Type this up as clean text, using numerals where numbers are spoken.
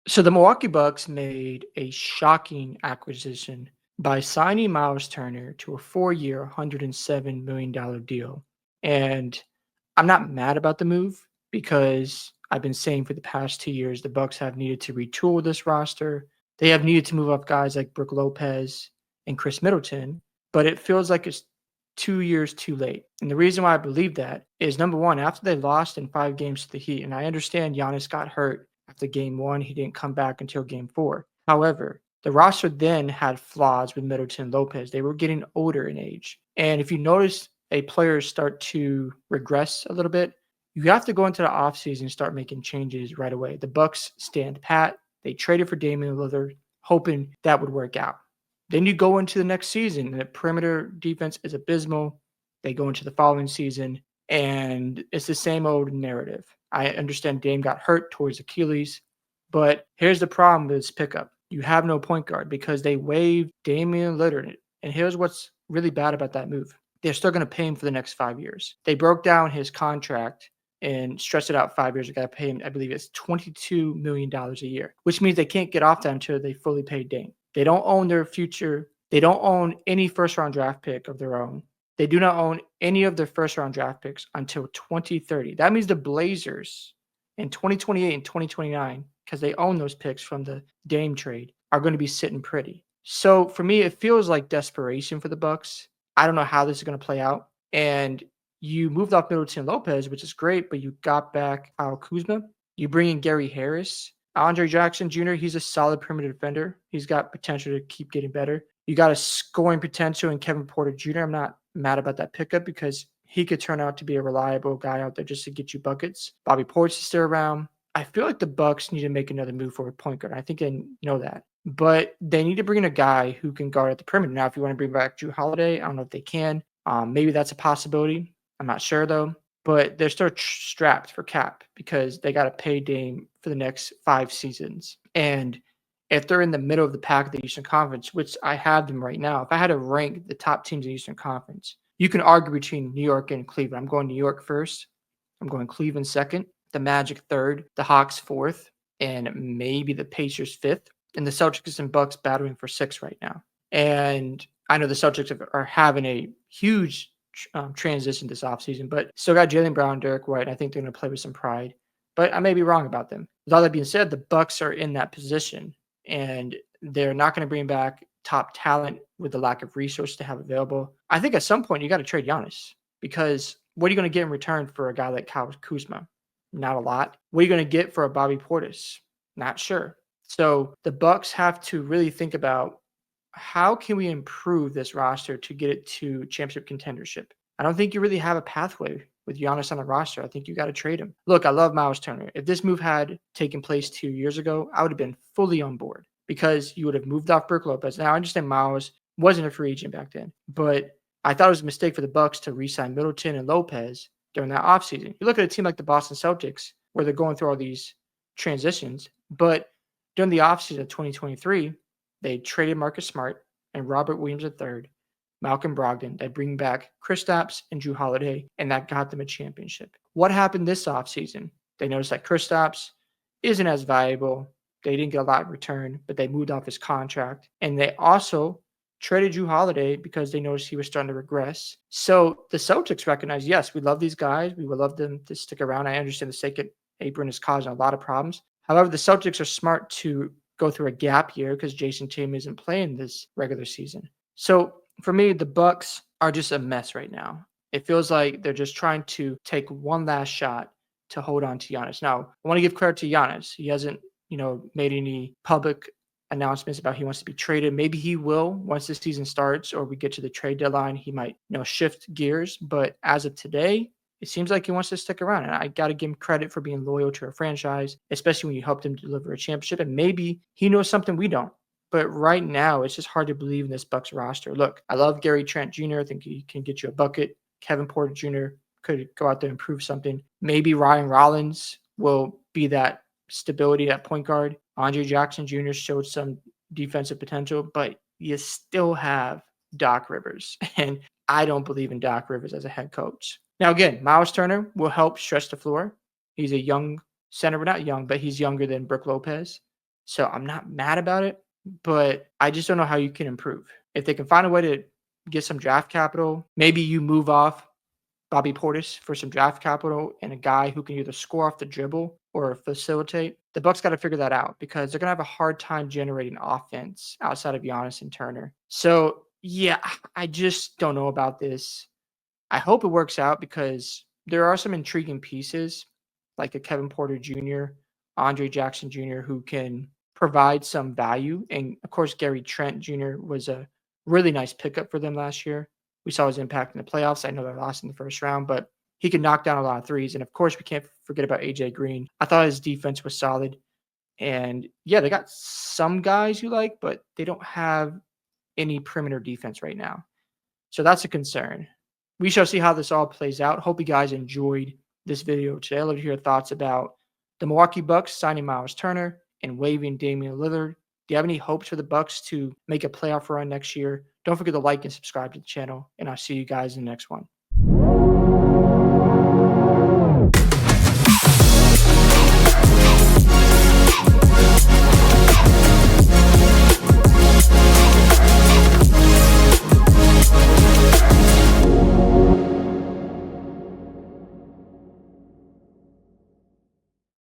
So the Milwaukee Bucks made a shocking acquisition by signing Myles Turner to a 4-year, $107 million deal. And I'm not mad about the move because I've been saying for the past 2 years the Bucks have needed to retool this roster. They have needed to move up guys like Brook Lopez and Chris Middleton, but it feels like it's 2 years too late. And the reason why I believe that is number one, after they lost in 5 games to the Heat, and I understand Giannis got hurt after game one, he didn't come back until game four. However, the roster then had flaws with Middleton and Lopez. They were getting older in age. And if you notice a player start to regress a little bit, you have to go into the offseason and start making changes right away. The Bucks stand pat. They traded for Damian Lillard, hoping that would work out. Then you go into the next season, and the perimeter defense is abysmal. They go into the following season, and it's the same old narrative. I understand Dame got hurt towards Achilles, but here's the problem with this pickup. You have no point guard because they waived Damian Lillard. And here's what's really bad about that move. They're still going to pay him for the next 5 years. They broke down his contract and stretched it out 5 years. They got to pay him, I believe it's $22 million a year, which means they can't get off that until they fully pay Dame. They don't own their future. They don't own any first-round draft pick of their own. They do not own any of their first-round draft picks until 2030. That means the Blazers in 2028 and 2029, because they own those picks from the Dame trade, are going to be sitting pretty. So for me, it feels like desperation for the Bucks. I don't know how this is going to play out. And you moved off Middleton and Lopez, which is great, but you got back Kyle Kuzma. You bring in Gary Harris. Andre Jackson Jr., he's a solid perimeter defender. He's got potential to keep getting better. You got a scoring potential in Kevin Porter Jr. I'm not mad about that pickup because he could turn out to be a reliable guy out there just to get you buckets. Bobby Portis is still around. I feel like the Bucks need to make another move for a point guard. I think they know that. But they need to bring in a guy who can guard at the perimeter. Now, if you want to bring back Drew Holiday, I don't know if they can. Maybe that's a possibility. I'm not sure, though. But they're still strapped for cap because they got to pay Dame for the next 5 seasons. And if they're in the middle of the pack of the Eastern Conference, which I have them right now, if I had to rank the top teams in the Eastern Conference, you can argue between New York and Cleveland. I'm going New York first. I'm going Cleveland second, the Magic third, the Hawks fourth, and maybe the Pacers fifth. And the Celtics and Bucks battling for 6 right now. And I know the Celtics are having a huge transition this offseason, but still got Jaylen Brown, Derek White. I think they're going to play with some pride. But I may be wrong about them. With all that being said, the Bucks are in that position, and they're not going to bring back top talent with the lack of resources to have available. I think at some point you got to trade Giannis because what are you going to get in return for a guy like Kyle Kuzma? Not a lot. What are you going to get for a Bobby Portis? Not sure. So the Bucks have to really think about how can we improve this roster to get it to championship contendership. I don't think you really have a pathway with Giannis on the roster. I think you got to trade him. Look, I love Myles Turner. If this move had taken place 2 years ago, I would have been fully on board because you would have moved off Brook Lopez. Now, I understand Myles wasn't a free agent back then, but I thought it was a mistake for the Bucks to re-sign Middleton and Lopez during that offseason. You look at a team like the Boston Celtics where they're going through all these transitions, but during the offseason of 2023, they traded Marcus Smart and Robert Williams III, Malcolm Brogdon. They bring back Kristaps and Drew Holiday, and that got them a championship. What happened this offseason? They noticed that Kristaps isn't as valuable. They didn't get a lot in return, but they moved off his contract. And they also traded Drew Holiday because they noticed he was starting to regress. So the Celtics recognize, yes, we love these guys. We would love them to stick around. I understand the second apron is causing a lot of problems. However, the Celtics are smart to go through a gap year because Jason Tatum isn't playing this regular season. So for me, the Bucks are just a mess right now. It feels like they're just trying to take one last shot to hold on to Giannis. Now, I want to give credit to Giannis. He hasn't, made any public announcements about he wants to be traded. Maybe he will once the season starts or we get to the trade deadline. He might, shift gears. But as of today, it seems like he wants to stick around. And I got to give him credit for being loyal to a franchise, especially when you helped him deliver a championship. And maybe he knows something we don't. But right now, it's just hard to believe in this Bucks roster. Look, I love Gary Trent Jr. I think he can get you a bucket. Kevin Porter Jr. could go out there and prove something. Maybe Ryan Rollins will be that stability at point guard. Andre Jackson Jr. showed some defensive potential, but you still have Doc Rivers. And I don't believe in Doc Rivers as a head coach. Now, again, Myles Turner will help stretch the floor. He's a young center. Well, not young, but he's younger than Brook Lopez. So I'm not mad about it, but I just don't know how you can improve. If they can find a way to get some draft capital, maybe you move off Bobby Portis for some draft capital and a guy who can either score off the dribble or facilitate. The Bucks got to figure that out because they're gonna have a hard time generating offense outside of Giannis and Turner. So yeah, I just don't know about this. I hope it works out because there are some intriguing pieces like a Kevin Porter Jr., Andre Jackson Jr., who can provide some value. And of course, Gary Trent Jr. was a really nice pickup for them last year. We saw his impact in the playoffs. I know they lost in the first round, but he can knock down a lot of threes. And of course, we can't forget about AJ Green. I thought his defense was solid. And yeah, they got some guys you like, but they don't have any perimeter defense right now. So that's a concern. We shall see how this all plays out. Hope you guys enjoyed this video today. I'd love to hear your thoughts about the Milwaukee Bucks signing Myles Turner and waiving Damian Lillard. Do you have any hopes for the Bucks to make a playoff run next year? Don't forget to like and subscribe to the channel, and I'll see you guys in the next one.